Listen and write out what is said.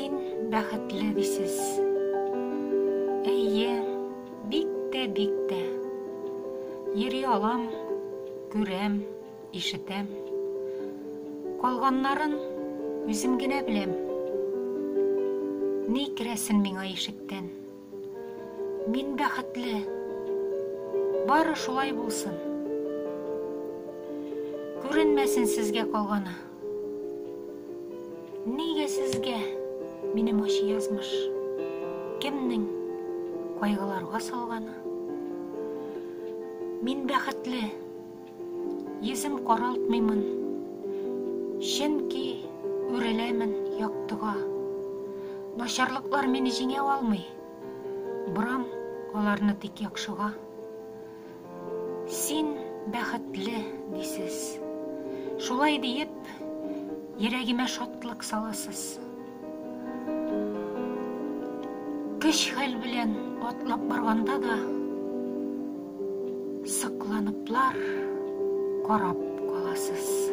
Син бәхетле дисез. Әйе, бик тә. Йөри алам, күрәм, ишетәм. Калганнарын үзем генә беләм. Ни керәсен миңа ишектән? Мин бәхетле. Бары шулай булсын. Күренмәсен сезгә калганы. Нигә сезгә минем ачы язмыш? Кемнең кайгыларга салганы? Мин бәхетле. Йөзем каралтмыймын. Чөнки үреләмен яктыга. Начарлыклар мине җиңә алмый. Бурам аларны тик яхшыга. Син бәхетле дисез. Шулай диеп, йөрәгемә шатлык саласыз. Көч хәл белән атлап барганда да, сыкланыплар карап каласыз.